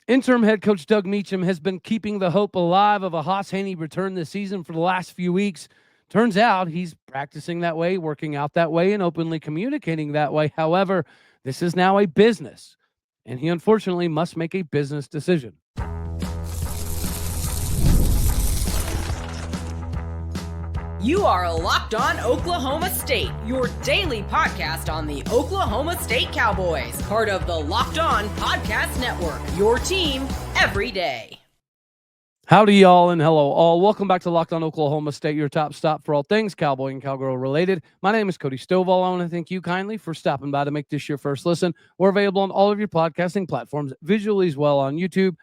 Interim head coach Doug Meacham has been keeping the hope alive of a Hauss Hejny return this season for the last few weeks. Turns out he's practicing that way, working out that way, and openly communicating that way. However, this is now a business, and he unfortunately must make a business decision. You are Locked On Oklahoma State, your daily podcast on the Oklahoma State Cowboys, part of the Locked On Podcast Network, your team every day. Howdy, y'all, and hello, all. Welcome back to Locked On Oklahoma State, your top stop for all things cowboy and cowgirl related. My name is Cody Stovall. I want to thank you kindly for stopping by to make this your first listen. We're available on all of your podcasting platforms, visually as well on YouTube.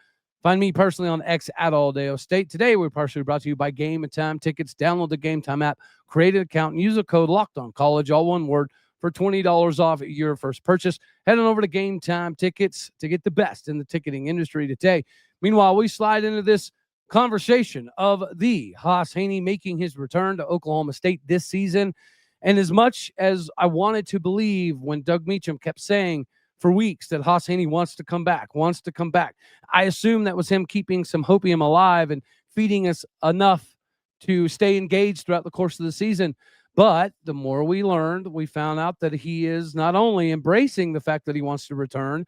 Find me personally on X at Alldeo State. Today, we're partially brought to you by Game Time Tickets. Download the Game Time app, create an account, and use the code LOCKEDONCollege, all one word, for $20 off your first purchase. Head on over to Game Time Tickets to get the best in the ticketing industry today. Meanwhile, we slide into this conversation of the Hauss Hejny making his return to Oklahoma State this season. And as much as I wanted to believe when Doug Meacham kept saying for weeks that Hauss Hejny wants to come back, I assume that was him keeping some hopium alive and feeding us enough to stay engaged throughout the course of the season. But the more we learned, we found out that he is not only embracing the fact that he wants to return,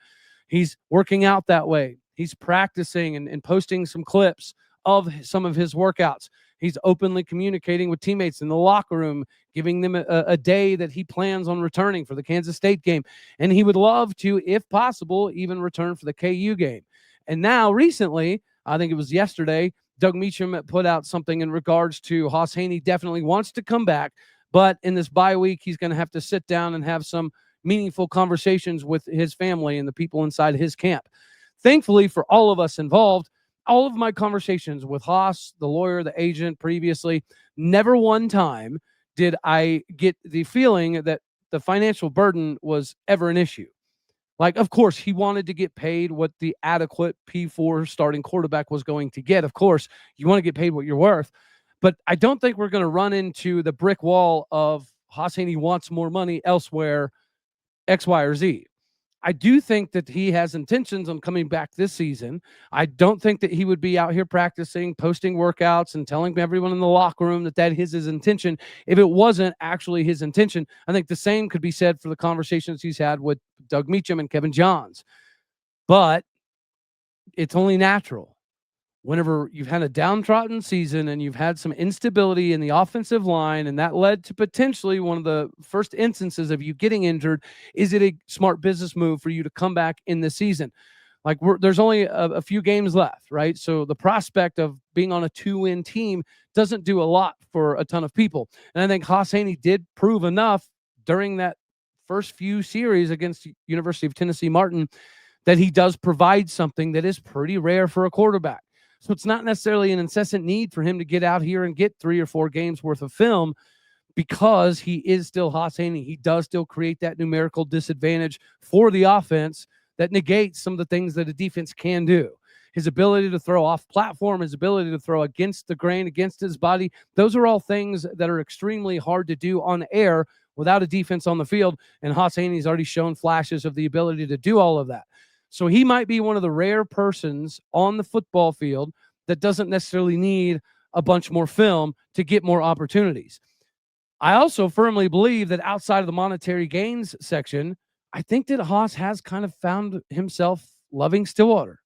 he's working out that way. He's practicing and posting some clips of some of his workouts. He's openly communicating with teammates in the locker room, giving them a day that he plans on returning for the Kansas State game. And he would love to, if possible, even return for the KU game. And now recently, I think it was yesterday, Doug Meacham put out something in regards to Hauss Hejny definitely wants to come back, but in this bye week, he's going to have to sit down and have some meaningful conversations with his family and the people inside his camp. Thankfully for all of us involved, all of my conversations with Hauss, the lawyer, the agent previously, never one time did I get the feeling that the financial burden was ever an issue. Like, of course, he wanted to get paid what the adequate P4 starting quarterback was going to get. Of course, you want to get paid what you're worth. But I don't think we're going to run into the brick wall of Hauss Hejny wants more money elsewhere, X, Y, or Z. I do think that he has intentions on coming back this season. I don't think that he would be out here practicing, posting workouts, and telling everyone in the locker room that is his intention if it wasn't actually his intention. I think the same could be said for the conversations he's had with Doug Meacham and Kevin Johns. But it's only natural. Whenever you've had a downtrodden season and you've had some instability in the offensive line, and that led to potentially one of the first instances of you getting injured, is it a smart business move for you to come back in the season? Like, there's only a few games left, right? So the prospect of being on a 2-win team doesn't do a lot for a ton of people. And I think Hauss Hejny did prove enough during that first few series against University of Tennessee Martin that he does provide something that is pretty rare for a quarterback. So it's not necessarily an incessant need for him to get out here and get 3 or 4 games worth of film because he is still Hauss Hejny. He does still create that numerical disadvantage for the offense that negates some of the things that a defense can do. His ability to throw off platform, his ability to throw against the grain, against his body, those are all things that are extremely hard to do on air without a defense on the field. And Hauss Hejny's already shown flashes of the ability to do all of that. So he might be one of the rare persons on the football field that doesn't necessarily need a bunch more film to get more opportunities. I also firmly believe that outside of the monetary gains section, I think that Hauss has kind of found himself loving Stillwater.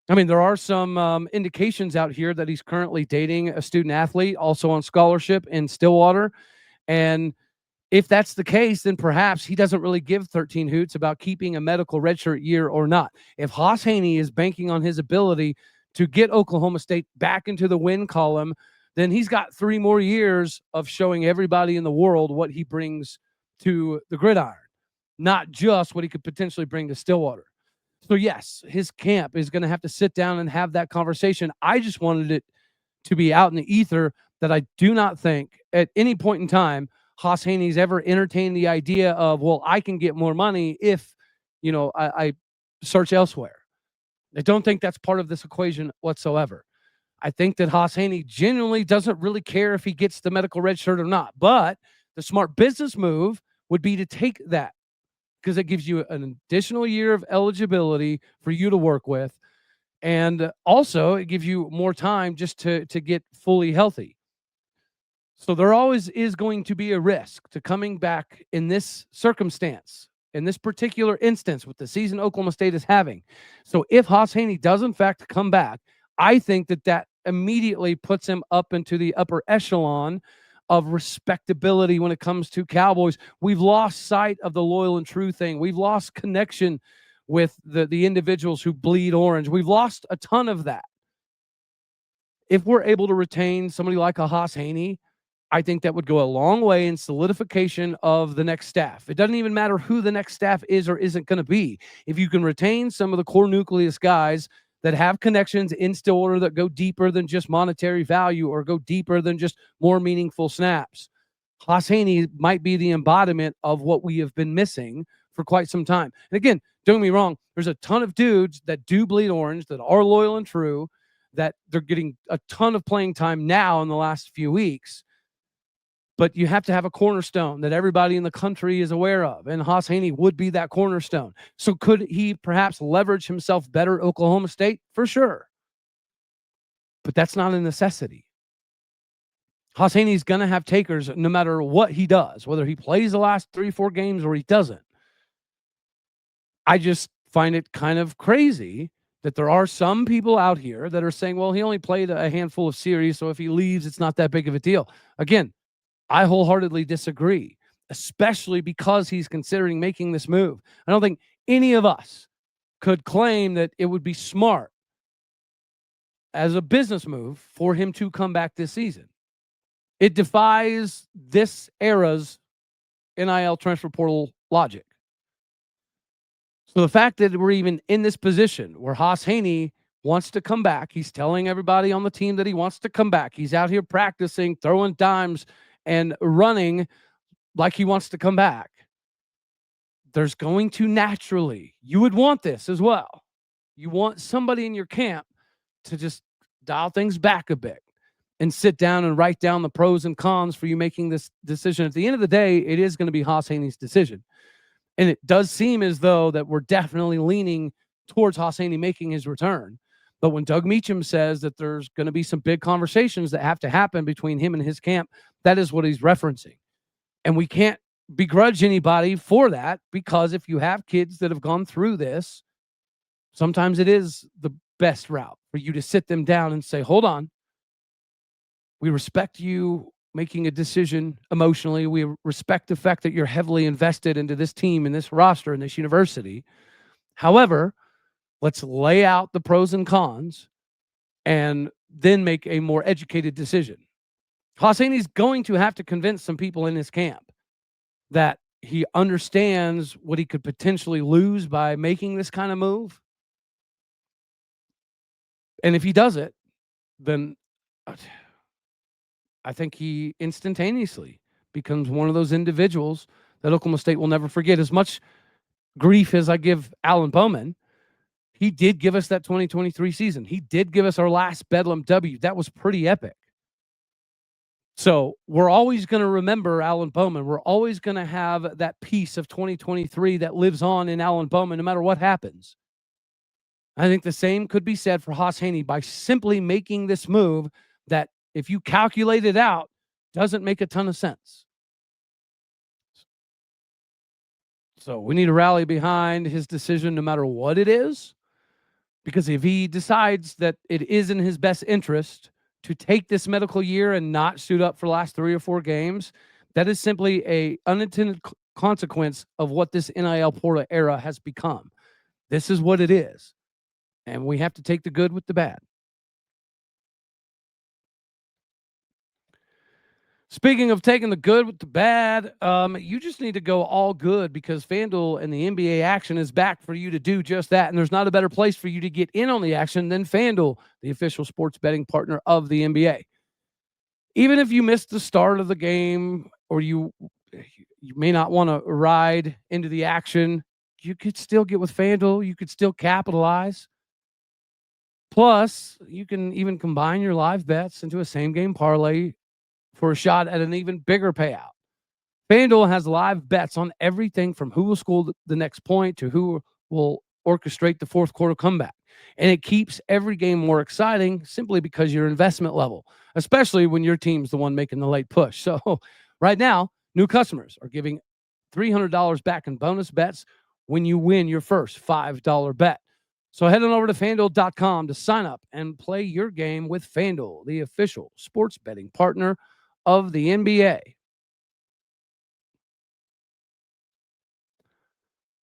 I mean, there are some indications out here that he's currently dating a student athlete, also on scholarship in Stillwater. And if that's the case, then perhaps he doesn't really give 13 hoots about keeping a medical redshirt year or not. If Hauss Hejny is banking on his ability to get Oklahoma State back into the win column, then he's got 3 more years of showing everybody in the world what he brings to the gridiron, not just what he could potentially bring to Stillwater. So yes, his camp is going to have to sit down and have that conversation. I just wanted it to be out in the ether that I do not think at any point in time Hauss Hejny's ever entertained the idea of, well, I can get more money if, I search elsewhere. I don't think that's part of this equation whatsoever. I think that Hauss Hejny genuinely doesn't really care if he gets the medical red shirt or not. But the smart business move would be to take that because it gives you an additional year of eligibility for you to work with. And also, it gives you more time just to get fully healthy. So there always is going to be a risk to coming back in this circumstance, in this particular instance with the season Oklahoma State is having. So if Hos Haney does in fact come back, I think that immediately puts him up into the upper echelon of respectability when it comes to Cowboys. We've lost sight of the loyal and true thing. We've lost connection with the individuals who bleed orange. We've lost a ton of that. If we're able to retain somebody like a Hauss Hejny, I think that would go a long way in solidification of the next staff. It doesn't even matter who the next staff is or isn't going to be. If you can retain some of the core nucleus guys that have connections in Stillwater that go deeper than just monetary value or go deeper than just more meaningful snaps, Hauss Hejny might be the embodiment of what we have been missing for quite some time. And again, don't get me wrong, there's a ton of dudes that do bleed orange, that are loyal and true, that they're getting a ton of playing time now in the last few weeks. But you have to have a cornerstone that everybody in the country is aware of, and Hauss Hejny would be that cornerstone. So could he perhaps leverage himself better at Oklahoma State? For sure. But that's not a necessity. Hauss Hejny's going to have takers no matter what he does, whether he plays the last 3-4 games or he doesn't. I just find it kind of crazy that there are some people out here that are saying, well, he only played a handful of series, so if he leaves, it's not that big of a deal. Again, I wholeheartedly disagree, especially because he's considering making this move. I don't think any of us could claim that it would be smart as a business move for him to come back this season. It defies this era's NIL transfer portal logic. So the fact that we're even in this position where Hauss Hejny wants to come back, he's telling everybody on the team that he wants to come back. He's out here practicing, throwing dimes, and running like he wants to come back. There's going to naturally, you would want this as well. You want somebody in your camp to just dial things back a bit and sit down and write down the pros and cons for you making this decision. At the end of the day, it is going to be Hauss Hejny's decision. And it does seem as though that we're definitely leaning towards Hauss Hejny making his return. But when Doug Meacham says that there's going to be some big conversations that have to happen between him and his camp, that is what he's referencing. And we can't begrudge anybody for that, because if you have kids that have gone through this, sometimes it is the best route for you to sit them down and say, hold on, we respect you making a decision emotionally. We respect the fact that you're heavily invested into this team and this roster and this university. However, let's lay out the pros and cons and then make a more educated decision. Hauss Hejny's going to have to convince some people in his camp that he understands what he could potentially lose by making this kind of move. And if he does it, then I think he instantaneously becomes one of those individuals that Oklahoma State will never forget. As much grief as I give Alan Bowman, he did give us that 2023 season. He did give us our last Bedlam W. That was pretty epic. So we're always going to remember Alan Bowman. We're always going to have that piece of 2023 that lives on in Alan Bowman, no matter what happens. I think the same could be said for Hauss Hejny by simply making this move that, if you calculate it out, doesn't make a ton of sense. So we need to rally behind his decision no matter what it is, because if he decides that it is in his best interest to take this medical year and not suit up for the last 3 or 4 games, that is simply a unintended consequence of what this NIL portal era has become. This is what it is. And we have to take the good with the bad. Speaking of taking the good with the bad, you just need to go all good, because FanDuel and the NBA action is back for you to do just that. And there's not a better place for you to get in on the action than FanDuel, the official sports betting partner of the NBA. Even if you missed the start of the game, or you may not want to ride into the action, you could still get with FanDuel. You could still capitalize. Plus, you can even combine your live bets into a same-game parlay for a shot at an even bigger payout. FanDuel has live bets on everything from who will score the next point to who will orchestrate the fourth quarter comeback. And it keeps every game more exciting simply because your investment level, especially when your team's the one making the late push. So right now, new customers are giving $300 back in bonus bets when you win your first $5 bet. So head on over to FanDuel.com to sign up and play your game with FanDuel, the official sports betting partner of the NBA.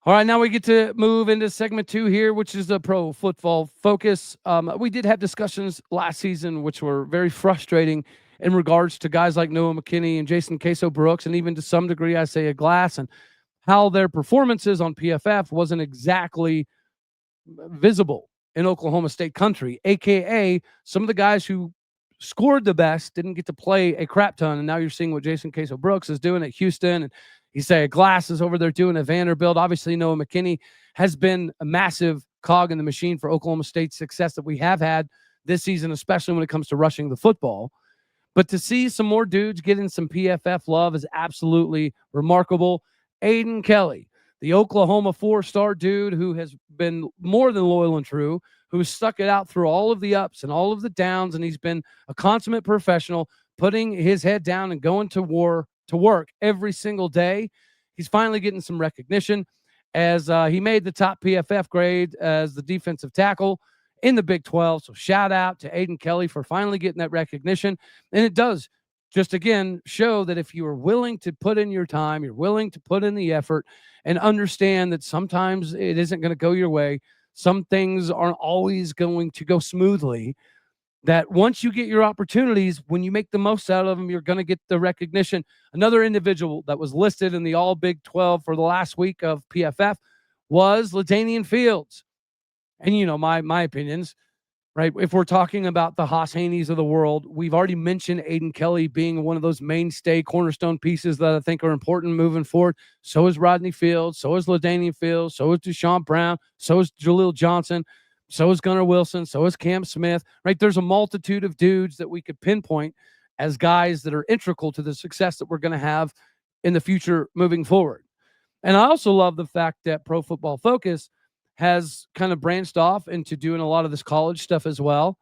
All right, now we get to move into segment 2 here, which is the pro football focus. We did have discussions last season, which were very frustrating in regards to guys like Noah McKinney and Jason Queso Brooks, and even to some degree Isaiah Glass, and how their performances on PFF wasn't exactly visible in Oklahoma State country, aka some of the guys who scored the best didn't get to play a crap ton. And now you're seeing what Jason Queso Brooks is doing at Houston, and Isaiah Glass is over there doing at Vanderbilt. Obviously, Noah McKinney has been a massive cog in the machine for Oklahoma State's success that we have had this season, especially when it comes to rushing the football. But to see some more dudes getting some PFF love is absolutely remarkable. Aden Kelly, the Oklahoma 4-star dude who has been more than loyal and true, who's stuck it out through all of the ups and all of the downs, and he's been a consummate professional, putting his head down and going to work every single day. He's finally getting some recognition as he made the top PFF grade as the defensive tackle in the Big 12. So shout out to Aden Kelly for finally getting that recognition. And it does just, again, show that if you are willing to put in your time, you're willing to put in the effort and understand that sometimes it isn't going to go your way. Some things aren't always going to go smoothly. That once you get your opportunities, when you make the most out of them, you're going to get the recognition. Another individual that was listed in the All Big 12 for the last week of PFF was LaDanian Fields. And you know my opinions, right? If we're talking about the Hauss Heynys of the world, we've already mentioned Aden Kelly being one of those mainstay cornerstone pieces that I think are important moving forward. So is Rodney Fields, so is LaDanian Fields, so is Deshaun Brown, so is Jaleel Johnson, so is Gunnar Wilson, so is Cam Smith, right? There's a multitude of dudes that we could pinpoint as guys that are integral to the success that we're going to have in the future moving forward. And I also love the fact that Pro Football Focus has kind of branched off into doing a lot of this college stuff as well.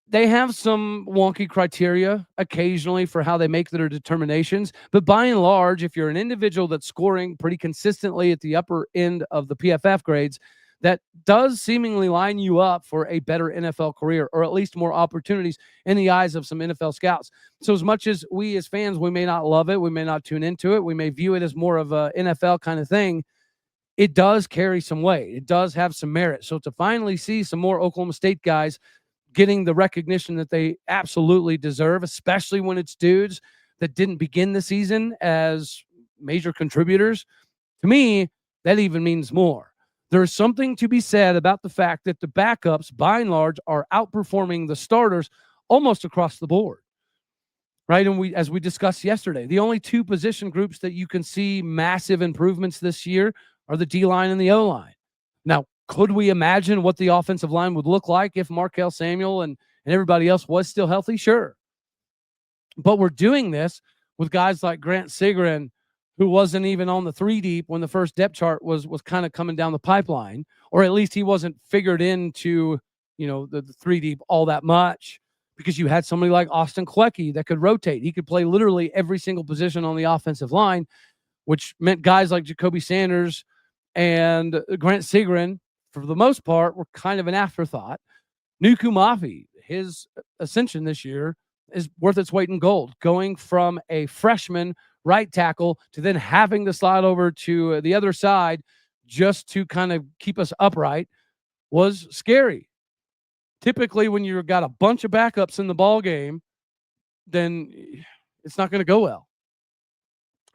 They have some wonky criteria occasionally for how they make their determinations, but by and large, if you're an individual that's scoring pretty consistently at the upper end of the PFF grades, that does seemingly line you up for a better NFL career, or at least more opportunities in the eyes of some NFL scouts. So as much as we as fans, we may not love it, we may not tune into it, we may view it as more of a NFL kind of thing, it does carry some weight. It does have some merit. So to finally see some more Oklahoma State guys getting the recognition that they absolutely deserve, especially when it's dudes that didn't begin the season as major contributors, to me, that even means more. There's something to be said about the fact that the backups, by and large, are outperforming the starters almost across the board, right? And as we discussed yesterday, the only two position groups that you can see massive improvements this year are the D-line and the O-line. Now, could we imagine what the offensive line would look like if Markel Samuel and everybody else was still healthy? Sure. But we're doing this with guys like Grant Sigrin, who wasn't even on the 3 deep when the first depth chart was kind of coming down the pipeline, or at least he wasn't figured into, the 3 deep all that much, because you had somebody like Austin Klecki that could rotate. He could play literally every single position on the offensive line, which meant guys like Jacoby Sanders and Grant Sigrin, for the most part, were kind of an afterthought. Nuku Mafi, his ascension this year is worth its weight in gold, going from a freshman right tackle to then having to slide over to the other side just to kind of keep us upright was scary. Typically, when you've got a bunch of backups in the ball game, then it's not going to go well.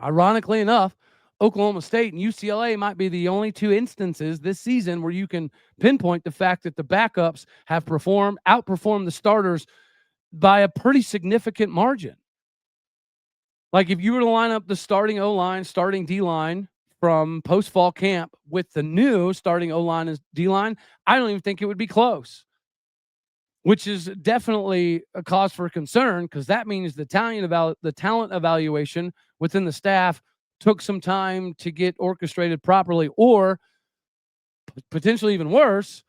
Ironically enough, Oklahoma State and UCLA might be the only two instances this season where you can pinpoint the fact that the backups have outperformed the starters by a pretty significant margin. Like if you were to line up the starting O-line, starting D-line from post-fall camp with the new starting O-line and D-line, I don't even think it would be close, which is definitely a cause for concern, because that means the talent evaluation within the staff took some time to get orchestrated properly, or potentially even worse,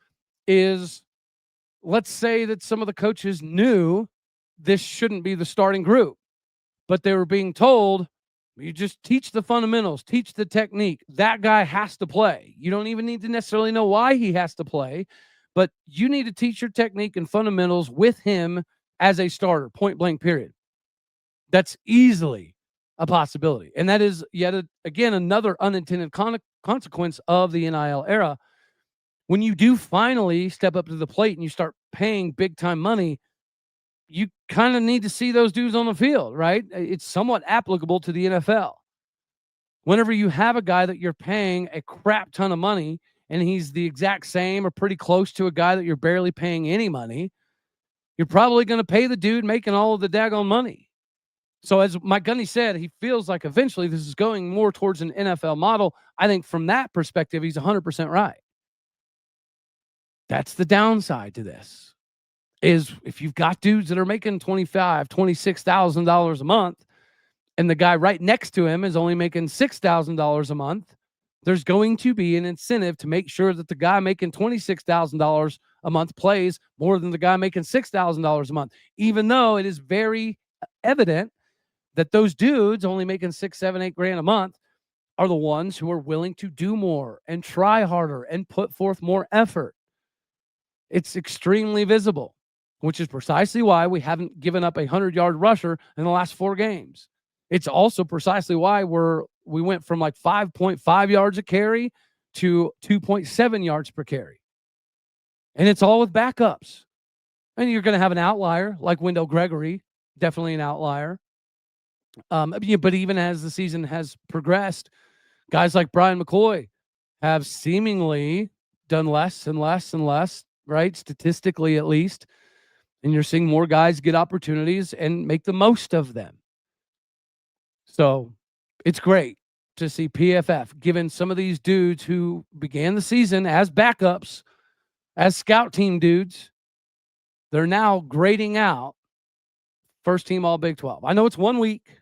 is, let's say that some of the coaches knew this shouldn't be the starting group, but they were being told, you just teach the fundamentals, teach the technique. That guy has to play. You don't even need to necessarily know why he has to play, but you need to teach your technique and fundamentals with him as a starter, point blank, period. That's easily a possibility. And that is again another unintended consequence of the NIL era. When you do finally step up to the plate and you start paying big time money, you kind of need to see those dudes on the field, right? It's somewhat applicable to the NFL. Whenever you have a guy that you're paying a crap ton of money and he's the exact same or pretty close to a guy that you're barely paying any money, you're probably going to pay the dude making all of the daggone money. So as Mike Gundy said, he feels like eventually this is going more towards an NFL model. I think from that perspective, he's 100% right. That's the downside to this, is if you've got dudes that are making $25,000, $26,000 a month, and the guy right next to him is only making $6,000 a month, there's going to be an incentive to make sure that the guy making $26,000 a month plays more than the guy making $6,000 a month, even though it is very evident that those dudes only making $6, $7, $8 a month are the ones who are willing to do more and try harder and put forth more effort. It's extremely visible, which is precisely why we haven't given up a 100-yard rusher in the last 4 games. It's also precisely why we went from like 5.5 yards a carry to 2.7 yards per carry. And it's all with backups. And you're going to have an outlier like Wendell Gregory, definitely an outlier. But even as the season has progressed, guys like Brian McCoy have seemingly done less and less and less, right? Statistically, at least. And you're seeing more guys get opportunities and make the most of them. So it's great to see PFF giving some of these dudes who began the season as backups, as scout team dudes, they're now grading out first team all Big 12. I know it's 1 week,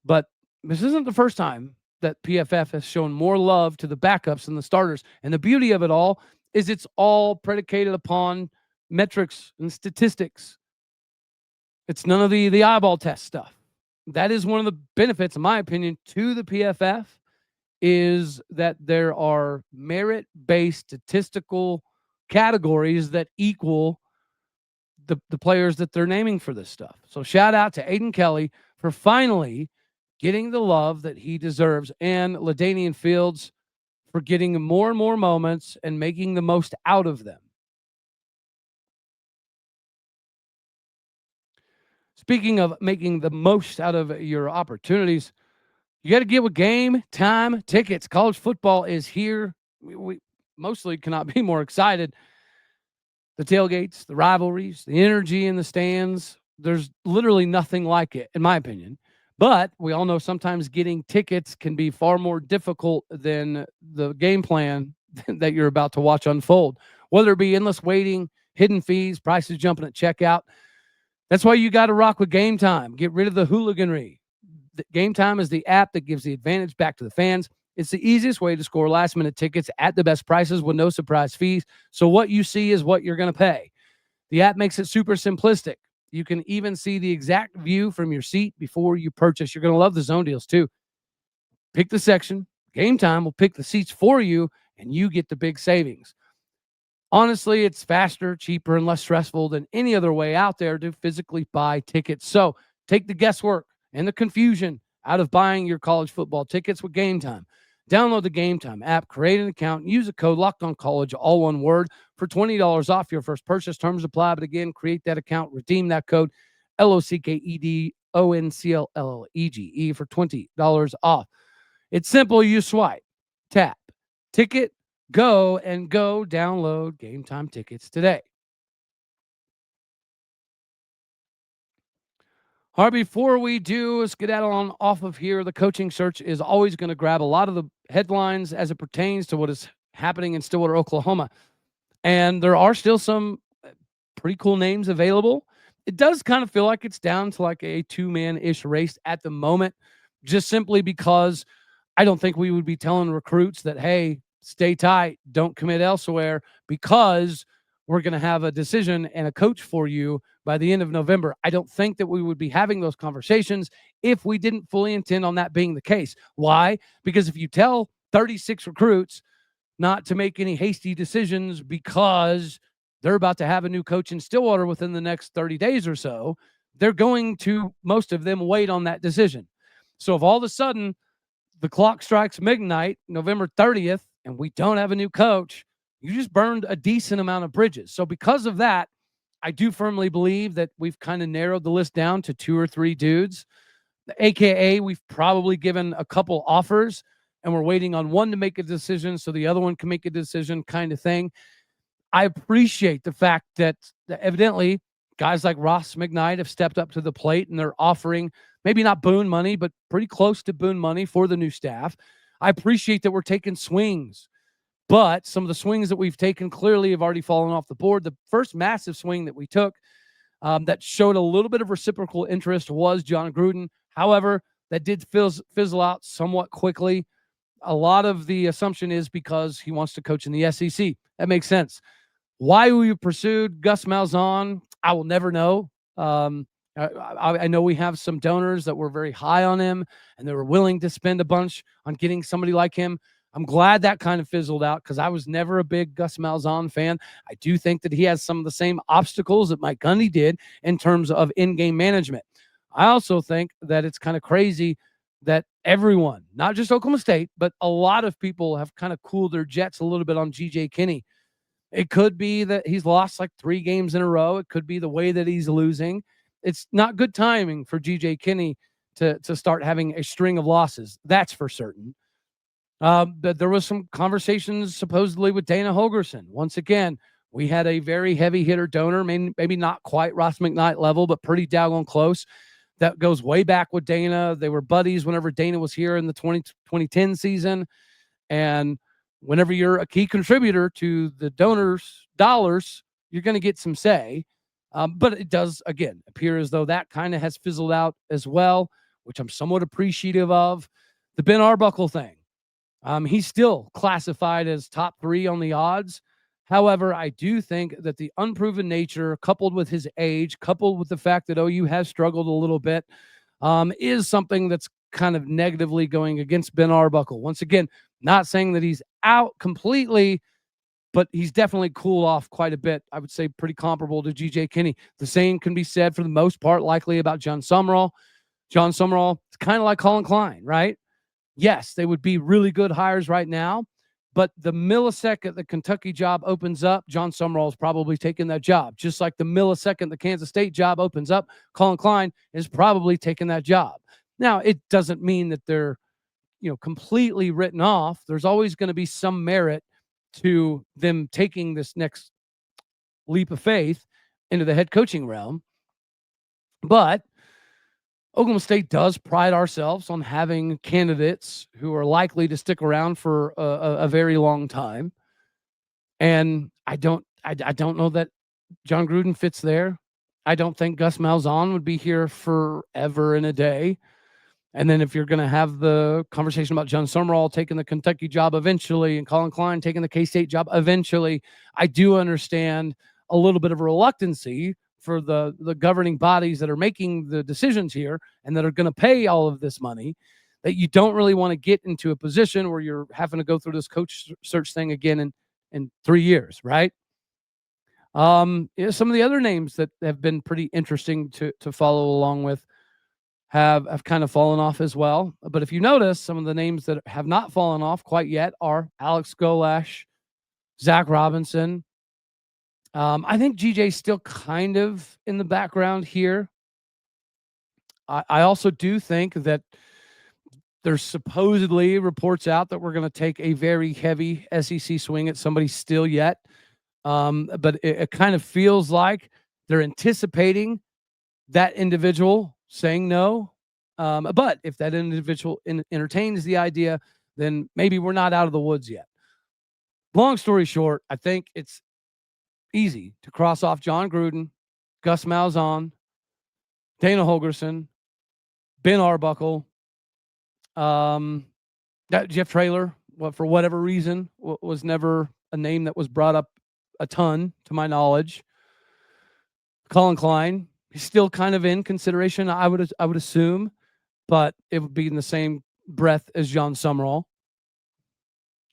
but this isn't the first time that PFF has shown more love to the backups than the starters. And the beauty of it all is it's all predicated upon metrics and statistics. It's none of the eyeball test stuff. That is one of the benefits, in my opinion, to the PFF, is that there are merit-based statistical categories that equal the players that they're naming for this stuff. So shout out to Aden Kelly for finally getting the love that he deserves, and LaDanian Fields for getting more and more moments and making the most out of them. Speaking of making the most out of your opportunities, you got to get with Game Time tickets. College football is here. We mostly cannot be more excited. The tailgates, the rivalries, the energy in the stands, there's literally nothing like it, in my opinion. But we all know sometimes getting tickets can be far more difficult than the game plan that you're about to watch unfold, whether it be endless waiting, hidden fees, prices jumping at checkout. That's why you got to rock with Game Time. Get rid of the hooliganry. Game Time is the app that gives the advantage back to the fans. It's the easiest way to score last-minute tickets at the best prices with no surprise fees. So what you see is what you're going to pay. The app makes it super simplistic. You can even see the exact view from your seat before you purchase. You're going to love the zone deals too. Pick the section. Game Time will pick the seats for you, and you get the big savings. Honestly, it's faster, cheaper, and less stressful than any other way out there to physically buy tickets. So take the guesswork and the confusion out of buying your college football tickets with Game Time. Download the Game Time app, create an account, and use the code LOCKEDONCollege, all one word, for $20 off your first purchase. Terms apply, but again, create that account, redeem that code, LOCKEDONCLLEGE, for $20 off. It's simple. You swipe, tap, ticket, go, and go download Game Time tickets today. All right, before we do skedaddle on off of here, the coaching search is always going to grab a lot of the headlines as it pertains to what is happening in Stillwater, Oklahoma. And there are still some pretty cool names available. It does kind of feel like it's down to like a 2-man-ish race at the moment, just simply because I don't think we would be telling recruits that, hey, stay tight, don't commit elsewhere, because we're going to have a decision and a coach for you by the end of November. I don't think that we would be having those conversations if we didn't fully intend on that being the case. Why? Because if you tell 36 recruits not to make any hasty decisions because they're about to have a new coach in Stillwater within the next 30 days or so, they're going to, most of them, wait on that decision. So if all of a sudden the clock strikes midnight, November 30th, and we don't have a new coach, you just burned a decent amount of bridges. So because of that, I do firmly believe that we've kind of narrowed the list down to 2 or 3 dudes, AKA we've probably given a couple offers and we're waiting on one to make a decision so the other one can make a decision, kind of thing. I appreciate the fact that evidently guys like Ross McKnight have stepped up to the plate and they're offering maybe not Boone money, but pretty close to Boone money for the new staff. I appreciate that we're taking swings, but some of the swings that we've taken clearly have already fallen off the board. The first massive swing that we took that showed a little bit of reciprocal interest was John Gruden. However, that did fizzle out somewhat quickly. A lot of the assumption is because he wants to coach in the SEC. That makes sense. Why we pursued Gus Malzahn, I will never know. I know we have some donors that were very high on him and they were willing to spend a bunch on getting somebody like him. I'm glad that kind of fizzled out because I was never a big Gus Malzahn fan. I do think that he has some of the same obstacles that Mike Gundy did in terms of in-game management. I also think that it's kind of crazy that everyone, not just Oklahoma State, but a lot of people have kind of cooled their jets a little bit on GJ Kinney. It could be that he's lost like 3 games in a row. It could be the way that he's losing. It's not good timing for GJ Kinney to start having a string of losses. That's for certain. But there was some conversations supposedly with Dana Holgerson. Once again, we had a very heavy hitter donor, maybe not quite Ross McKnight level, but pretty doggone close. That goes way back with Dana. They were buddies whenever Dana was here in the 2010 season. And whenever you're a key contributor to the donors' dollars, you're going to get some say. But it does, again, appear as though that kind of has fizzled out as well, which I'm somewhat appreciative of. The Ben Arbuckle thing. He's still classified as top 3 on the odds. However, I do think that the unproven nature, coupled with his age, coupled with the fact that OU has struggled a little bit, is something that's kind of negatively going against Ben Arbuckle. Once again, not saying that he's out completely, but he's definitely cooled off quite a bit. I would say pretty comparable to GJ Kinney. The same can be said for the most part likely about John Summerall. John Summerall is kind of like Colin Klein, right? Yes, they would be really good hires right now, but the millisecond the Kentucky job opens up, John Summerall is probably taking that job. Just like the millisecond the Kansas State job opens up, Colin Klein is probably taking that job. Now, it doesn't mean that they're, completely written off. There's always going to be some merit to them taking this next leap of faith into the head coaching realm. But Oklahoma State does pride ourselves on having candidates who are likely to stick around for a very long time. And I don't know that John Gruden fits there. I don't think Gus Malzahn would be here forever and a day. And then if you're going to have the conversation about John Summerall taking the Kentucky job eventually and Colin Klein taking the K-State job eventually, I do understand a little bit of reluctancy for the governing bodies that are making the decisions here and that are going to pay all of this money, that you don't really want to get into a position where you're having to go through this coach search thing again in 3 years, right? Some of the other names that have been pretty interesting to follow along with have kind of fallen off as well. But if you notice, some of the names that have not fallen off quite yet are Alex Golash, Zach Robinson. I think GJ's still kind of in the background here. I also do think that there's supposedly reports out that we're going to take a very heavy SEC swing at somebody still yet. But it kind of feels like they're anticipating that individual saying no. But if that individual entertains the idea, then maybe we're not out of the woods yet. Long story short, I think it's easy to cross off John Gruden, Gus Malzahn, Dana Holgerson, Ben Arbuckle, Jeff Traylor, for whatever reason, was never a name that was brought up a ton, to my knowledge. Colin Klein, he's still kind of in consideration, I would assume, but it would be in the same breath as John Summerall.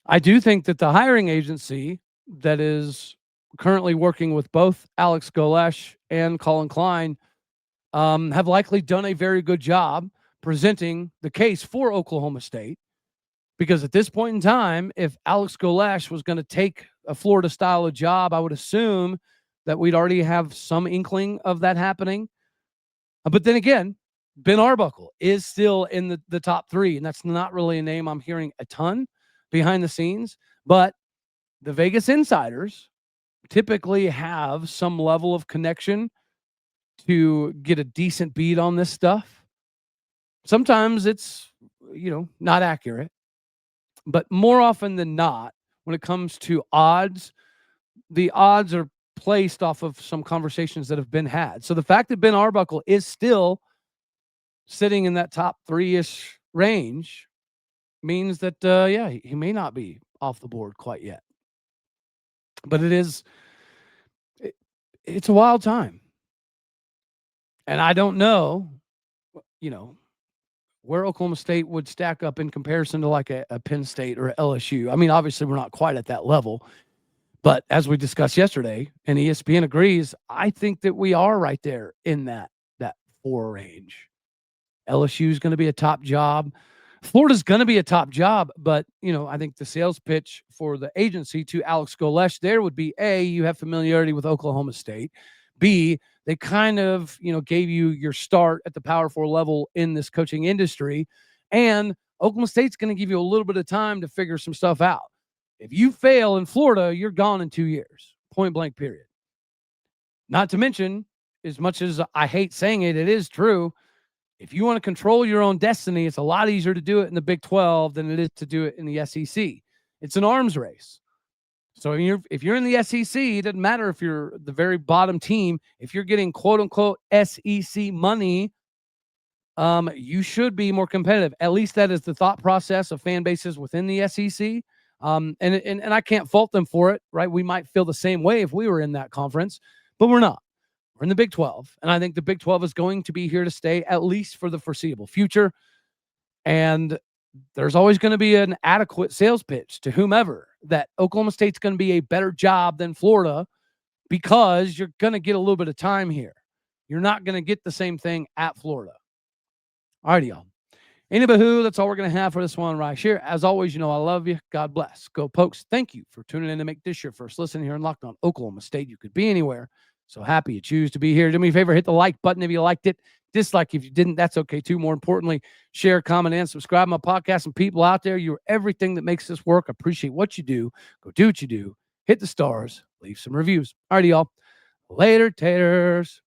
I do think that the hiring agency that is currently working with both Alex Golesh and Colin Klein have likely done a very good job presenting the case for Oklahoma State. Because at this point in time, if Alex Golesh was going to take a Florida style of job, I would assume that we'd already have some inkling of that happening. But then again, Ben Arbuckle is still in the top 3, and that's not really a name I'm hearing a ton behind the scenes. But the Vegas insiders typically have some level of connection to get a decent beat on this stuff. Sometimes it's, not accurate. But more often than not, when it comes to odds, the odds are placed off of some conversations that have been had. So the fact that Ben Arbuckle is still sitting in that top 3-ish range means that, he may not be off the board quite yet. But it's a wild time. And I don't know, where Oklahoma State would stack up in comparison to like a Penn State or a LSU. I mean, obviously we're not quite at that level, but as we discussed yesterday, and ESPN agrees, I think that we are right there in that 4 range. LSU is going to be a top job. Florida's going to be a top job, but, I think the sales pitch for the agency to Alex Golesh there would be, A, you have familiarity with Oklahoma State. B, they kind of, gave you your start at the Power 4 level in this coaching industry. And Oklahoma State's going to give you a little bit of time to figure some stuff out. If you fail in Florida, you're gone in 2 years, point blank, period. Not to mention, as much as I hate saying it, it is true. If you want to control your own destiny, it's a lot easier to do it in the Big 12 than it is to do it in the SEC. It's an arms race. So if you're in the SEC, it doesn't matter if you're the very bottom team. If you're getting quote-unquote SEC money, you should be more competitive. At least that is the thought process of fan bases within the SEC. And I can't fault them for it, right? We might feel the same way if we were in that conference, but we're not. We're in the Big 12, and I think the Big 12 is going to be here to stay, at least for the foreseeable future. And there's always going to be an adequate sales pitch to whomever that Oklahoma State's going to be a better job than Florida because you're going to get a little bit of time here. You're not going to get the same thing at Florida. All righty, y'all. Anywho, that's all we're going to have for this one right here. As always, I love you. God bless. Go Pokes. Thank you for tuning in to make this your first listen here in Locked On Oklahoma State. You could be anywhere. So happy you choose to be here. Do me a favor, hit the like button if you liked it. Dislike if you didn't, that's okay too. More importantly, share, comment, and subscribe to my podcast. And people out there, you're everything that makes this work. Appreciate what you do. Go do what you do. Hit the stars. Leave some reviews. All righty, y'all. Later, taters.